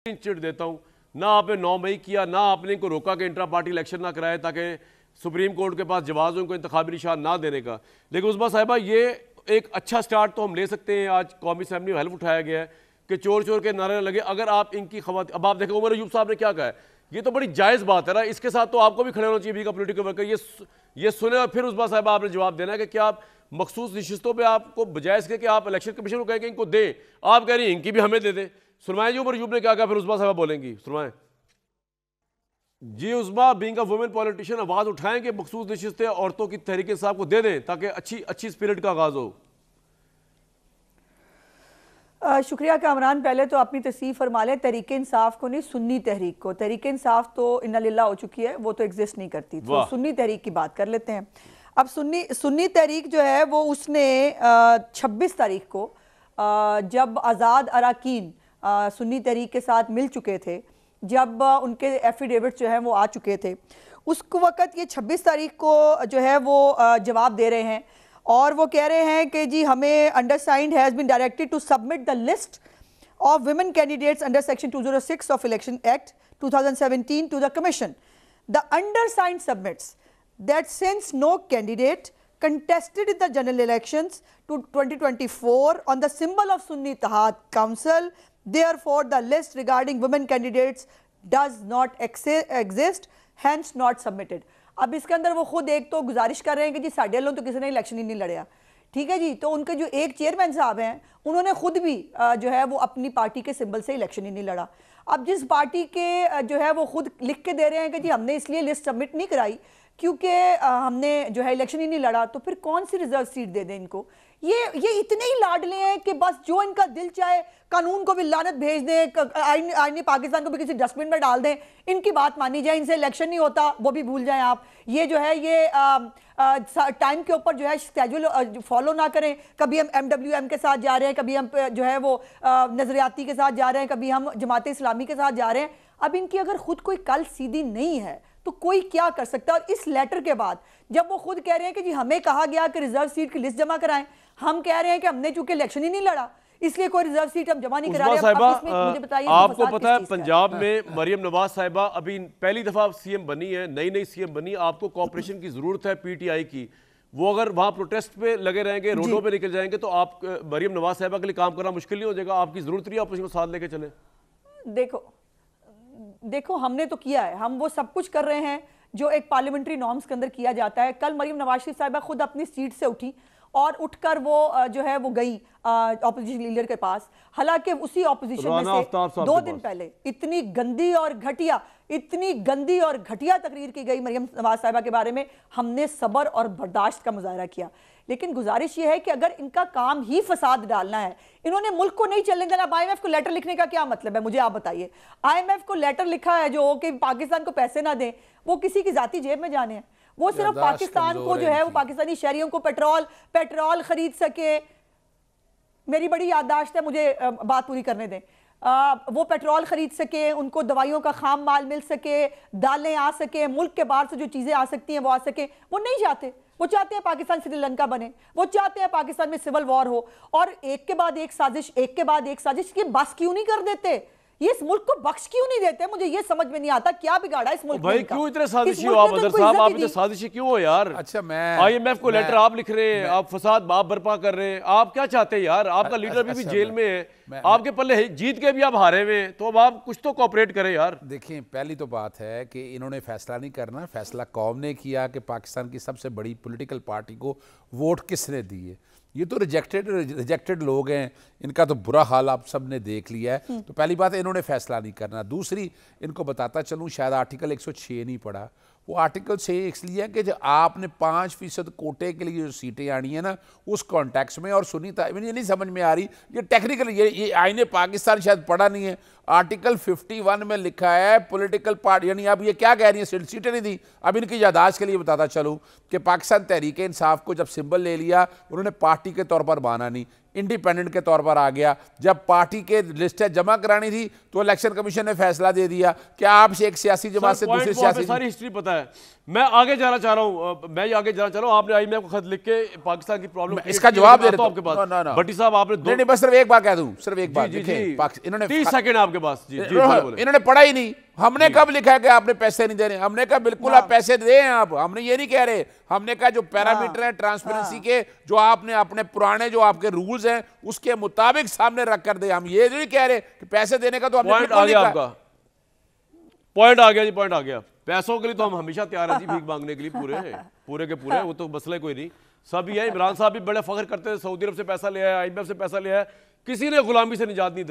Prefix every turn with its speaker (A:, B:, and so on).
A: Chit देता हूं ना आपने 9 मई किया, ना आपने इनको रोका कि इंट्रा पार्टी इलेक्शन ना कराए ताकि सुप्रीम कोर्ट के पास जवाब हो इनको इंतखाबी निशान ना देने का। लेकिन उस्मा साहिबा ये एक अच्छा स्टार्ट तो हम ले सकते हैं। आज कौमी असम्बली में हल्फ उठाया गया है कि चोर चोर के नारे लगे। अगर आप इनकी खवात अब आप देखें उमर अयूब साहब ने क्या कहा है, ये तो बड़ी जायज़ बात है ना, इसके साथ तो आपको भी खड़े होना चाहिए का पोलिटिकल वर्कर। ये सुने और फिर उस्मा साहिबा आपने जवाब देना है कि क्या आप मखसूस नशिस्तों पर आपको बजाय इसके कि आप इलेक्शन कमीशन को कहें कि इनको दें, आप कह रही हैं इनकी भी हमें दे दें। सुनवाएं जी उमर अयूब ने क्या कहा, फिर उस्मा साहिबा बोलेंगी। सुनवाएं जी। उस्मा बीइंग अ वुमेन पॉलिटिशियन आवाज उठाएं कि मखसूस नशिस्तें औरतों की तहरीक इंसाफ को दे दें ताकि अच्छी स्पिरिट का आगाज हो।
B: शुक्रिया कामरान। पहले तो अपनी तस्दीक फरमा लें, तहरीक इंसाफ को नहीं, सुन्नी तहरीक को। तहरीक इंसाफ तो इन्ना लिल्लाह हो चुकी है, वो तो एग्जिस्ट नहीं करती। तो सुन्नी तहरीक की बात कर लेते हैं। अब सुन्नी तहरीक जो है वो उसने 26 तारीख को जब आज़ाद अराकीन सुन्नी तहरीक के साथ मिल चुके थे, जब उनके एफिडेविट जो हैं वो आ चुके थे, उस वक़्त ये 26 तारीख को जो है वो जवाब दे रहे हैं और वो कह रहे हैं कि जी हमें undersigned has been directed to submit the list of women candidates under section 206 of election act 2017 to the commission. The undersigned submits that since no candidate contested in the general elections to 2024 on the symbol of Sunni Ittihad Council, therefore the list regarding women candidates does not exist, hence not submitted। अब इसके अंदर वो खुद एक तो गुजारिश कर रहे हैं कि जी साढ़े लोग तो किसी ने इलेक्शन ही नहीं लड़या, ठीक है जी। तो उनके जो एक चेयरमैन साहब हैं उन्होंने खुद भी जो है वो अपनी पार्टी के सिंबल से इलेक्शन ही नहीं लड़ा। अब जिस पार्टी के जो है वो खुद लिख के दे रहे हैं कि जी हमने इसलिए लिस्ट सबमिट नहीं कराई क्योंकि हमने जो है इलेक्शन ही नहीं लड़ा, तो फिर कौन सी रिजर्व सीट दे दें इनको। ये इतने ही लाडले हैं कि बस जो इनका दिल चाहे कानून को भी लानत भेज दें, आईनी पाकिस्तान को भी किसी डस्टबिन में डाल दें, इनकी बात मानी जाए, इनसे इलेक्शन नहीं होता वो भी भूल जाएं आप। ये जो है ये टाइम के ऊपर जो है स्केड्यूल फॉलो ना करें। कभी हम MWM के साथ जा रहे हैं, कभी हम जो है वो नजरियाती के साथ जा रहे हैं, कभी हम जमात इस्लामी के साथ जा रहे हैं। अब इनकी अगर खुद कोई कल सीधी नहीं है तो कोई क्या कर सकता है। और इस लेटर के बाद जब वो खुद कह रहे हैं कि जी हमें कहा गया कि रिजर्व सीट की लिस्ट जमा कराएं, हम कह रहे हैं कि हमने चूंकि इलेक्शन ही नहीं लड़ा इसलिए कोई रिजर्व सीट हम जमा नहीं करा रहे।
A: मुझे बताइए, आपको पता है पंजाब में मरियम नवाज साहिबा अभी पहली दफा सीएम बनी है, नई सीएम बनी। आपको कॉपरेशन की जरूरत है PTI की। वो अगर वहां प्रोटेस्ट पे लगे रहेंगे, रोडों पे निकल जाएंगे तो आप मरियम नवाज साहिबा के लिए काम करना मुश्किल नहीं हो जाएगा। आपकी जरूरत नहीं है ऑपोजिशन को साथ लेके चले।
B: देखो हमने तो किया है, हम वो सब कुछ कर रहे हैं जो एक पार्लियामेंट्री नॉर्म्स के अंदर किया जाता है। कल मरियम नवाज शरीफ साहिबा खुद अपनी सीट से उठी और उठकर वो जो है वो गई ऑपोजिशन लीडर के पास। हालांकि उसी ऑपोजिशन में से 2 दिन पहले इतनी गंदी और घटिया तकरीर की गई मरियम नवाज साहिबा के बारे में, हमने सब्र और बर्दाश्त का मुजाहरा किया। लेकिन गुजारिश ये है कि अगर इनका काम ही फसाद डालना है, इन्होंने मुल्क को नहीं चलने देना। IMF को लेटर लिखने का क्या मतलब है, मुझे आप बताइए। IMF को लेटर लिखा है जो कि पाकिस्तान को पैसे ना दें, वो किसी की जाती जेब में जाने हैं। वो सिर्फ पाकिस्तान को जो है वो पाकिस्तानी शहरियों को पेट्रोल खरीद सके। मेरी बड़ी याददाश्त है, मुझे बात पूरी करने दें। वो पेट्रोल खरीद सके, उनको दवाइयों का खाम माल मिल सके, दालें आ सके, मुल्क के बाहर से जो चीजें आ सकती हैं वो आ सके। वो नहीं चाहते। वो चाहते हैं पाकिस्तान श्रीलंका बने, वो चाहते हैं पाकिस्तान में सिविल वॉर हो और एक के बाद एक साजिश की बस क्यों नहीं कर देते? ये इस मुल्क को बख्श क्यों नहीं देते? मुझे ये समझ में नहीं आता क्या बिगाड़ा इस मुल्क
A: भाई। क्यों इतने साजिशी हो आप अदर साहब, आप इतने साजिशी क्यों हो यार? अच्छा मैं IMF को लेटर आप लिख रहे हैं, आप फसाद बाप बर्पा कर रहे हैं, आप क्या चाहते हैं यार? आपका लीडर भी जेल में है, आपके पल्ले जीत के भी आप हारे हुए हैं, तो अब आप कुछ तो कोऑपरेट करें यार।
C: देखिए पहली तो बात है कि इन्होंने फैसला नहीं करना, फैसला कौम ने किया कि पाकिस्तान की सबसे बड़ी पॉलिटिकल पार्टी को वोट किसने दिए। ये तो रिजेक्टेड लोग हैं, इनका तो बुरा हाल आप सब ने देख लिया है। तो पहली बात है इन्होंने फैसला नहीं करना। दूसरी, इनको बताता चलूँ, शायद आर्टिकल 106 नहीं पढ़ा। वो आर्टिकल 6 इसलिए है कि जो आपने 5% कोटे के लिए जो सीटें आनी है ना, उस कॉन्टेक्स्ट में। और सुनी था मुझे नहीं समझ में आ रही, ये टेक्निकल ये आईने पाकिस्तान शायद पढ़ा नहीं है। आर्टिकल 51 में लिखा है पॉलिटिकल पार्टी, यानी अब ये क्या कह रही है, सीटें नहीं दी। अब इनकी यादाश्त के लिए बताता चलूँ कि पाकिस्तान तहरीक इंसाफ को जब सिंबल ले लिया, उन्होंने पार्टी के तौर पर माना नहीं। इंडिपेंडेंट के तौर पर आ गया। जब पार्टी के लिस्टें जमा करानी थी तो इलेक्शन कमीशन ने फैसला दे दिया कि आप एक सियासी जमात से दूसरी सियासी,
A: सारी हिस्ट्री पता है। मैं आगे जाना चाह रहा हूं, आपने IMF को खत लिख के पाकिस्तान की प्रॉब्लम
C: इसका जवाब दे रहा हूं
A: आपके पास। भट्टी साहब आपने
C: नहीं बस सिर्फ एक बात कह दूं, सिर्फ एक बात।
A: इन्होंने 30 सेकंड आपके पास।
C: इन्होंने पढ़ा ही नहीं। हमने कब लिखा है कि आपने पैसे नहीं दे रहे? हमने कहा बिल्कुल आप पैसे दें आप, हमने ये नहीं कह रहे। हमने कहा जो पैरामीटर है ट्रांसपेरेंसी के, जो आपने अपने पुराने जो आपके रूल्स हैं उसके मुताबिक सामने रख कर दे। हम ये नहीं कह रहे कि पैसे देने का तो हमने
A: पॉइंट आ गया आपका, पॉइंट आ गया जी, पॉइंट आ गया। पैसों के लिए तो हम हमेशा तैयार हैं जी, भीख मांगने के लिए पूरे के पूरे, वो तो मसला कोई नहीं। सब ये इमरान साहब भी बड़े फख्र करते थे, सऊदी अरब से पैसा ले आया, IMF से पैसा ले आया, किसी ने गुलामी से निजात नहीं दिलाई।